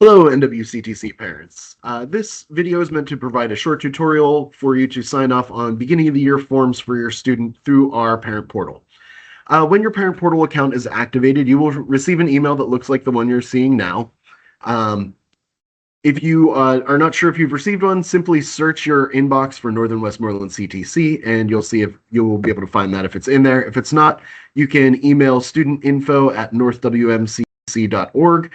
Hello, NWCTC parents. This video is meant to provide a short tutorial for you to sign off on beginning of the year forms for your student through our parent portal. When your parent portal account is activated, you will receive an email that looks like the one you're seeing now. If you are not sure if you've received one, simply search your inbox for Northern Westmoreland CTC, and you'll see if you'll be able to find that if it's in there. If it's not, you can email studentinfo@northwmctc.org,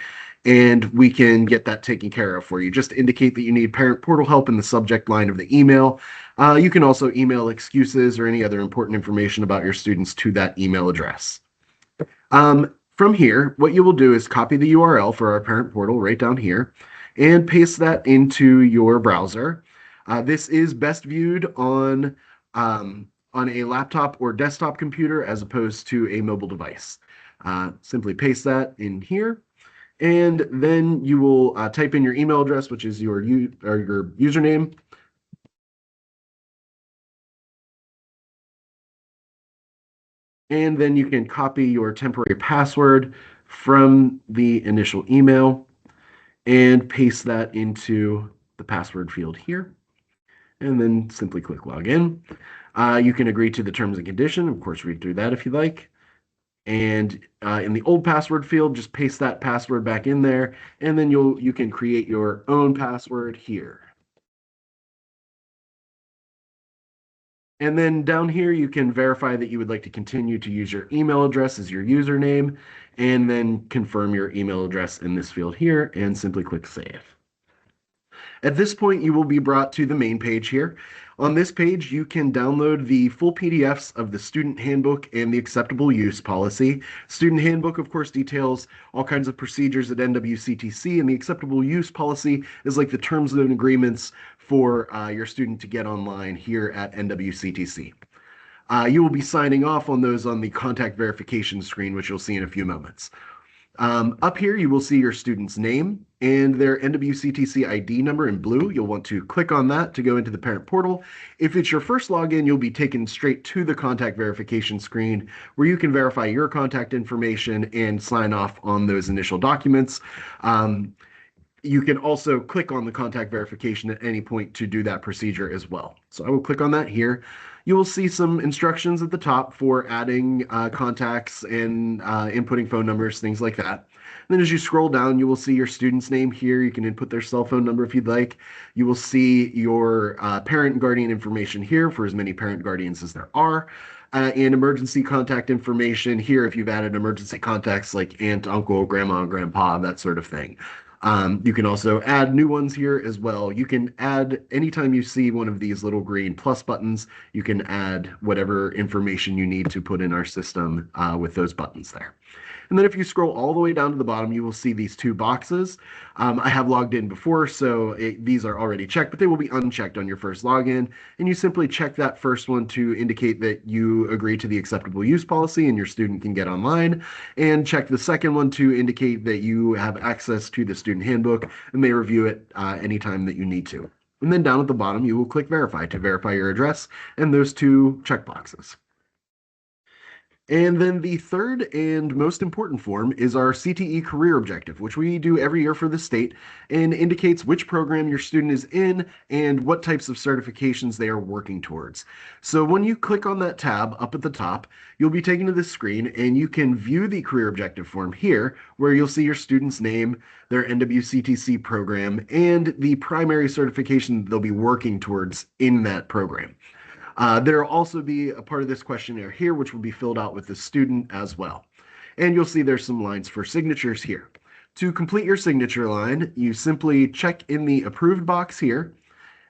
and we can get that taken care of for you. Just indicate that you need parent portal help in the subject line of the email. You can also email excuses or any other important information about your students to that email address. From here, what you will do is copy the URL for our parent portal right down here and paste that into your browser. This is best viewed on a laptop or desktop computer as opposed to a mobile device. Simply paste that in here, and then you will type in your email address, which is your username. And then you can copy your temporary password from the initial email and paste that into the password field here, and then simply click login. You can agree to the terms and condition, of course, read through that if you like. And in the old password field, just paste that password back in there, and then you can create your own password here. And then down here, you can verify that you would like to continue to use your email address as your username, and then confirm your email address in this field here, and simply click Save. At this point, you will be brought to the main page here. On this page, you can download the full PDFs of the student handbook and the acceptable use policy. Student handbook, of course, details all kinds of procedures at NWCTC, and the acceptable use policy is like the terms and agreements for your student to get online here at NWCTC. You will be signing off on those on the contact verification screen, which you'll see in a few moments. Up here, you will see your student's name and their NWCTC ID number in blue. You'll want to click on that to go into the parent portal. If it's your first login, you'll be taken straight to the contact verification screen where you can verify your contact information and sign off on those initial documents. You can also click on the contact verification at any point to do that procedure as well. So I will click on that here. You will see some instructions at the top for adding contacts and inputting phone numbers, things like that. And then as you scroll down, you will see your student's name here. You can input their cell phone number if you'd like. You will see your parent and guardian information here for as many parent guardians as there are. And emergency contact information here if you've added emergency contacts like aunt, uncle, grandma, grandpa, that sort of thing. You can also add new ones here as well. You can add, anytime you see one of these little green plus buttons, you can add whatever information you need to put in our system with those buttons there. And then if you scroll all the way down to the bottom, you will see these two boxes. I have logged in before, so these are already checked, but they will be unchecked on your first login. And you simply check that first one to indicate that you agree to the acceptable use policy and your student can get online. And check the second one to indicate that you have access to the student handbook and may review it anytime that you need to. And then down at the bottom, you will click Verify to verify your address and those two checkboxes. And then the third and most important form is our CTE career objective, which we do every year for the state and indicates which program your student is in and what types of certifications they are working towards. So when you click on that tab up at the top, you'll be taken to this screen and you can view the career objective form here, where you'll see your student's name, their NWCTC program, and the primary certification they'll be working towards in that program. There will also be a part of this questionnaire here, which will be filled out with the student as well. And you'll see there's some lines for signatures here. To complete your signature line, you simply check in the approved box here,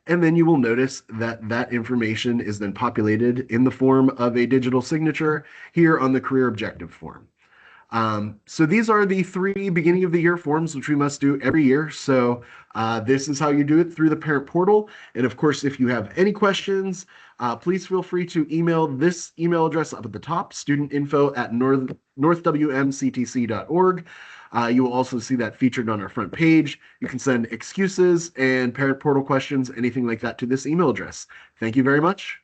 and then you will notice that that information is then populated in the form of a digital signature here on the career objective form. So these are the three beginning of the year forms, which we must do every year. So this is how you do it through the parent portal. And of course, if you have any questions, please feel free to email this email address up at the top, studentinfo@northwmctc.org. You will also see that featured on our front page. You can send excuses and parent portal questions, anything like that, to this email address. Thank you very much.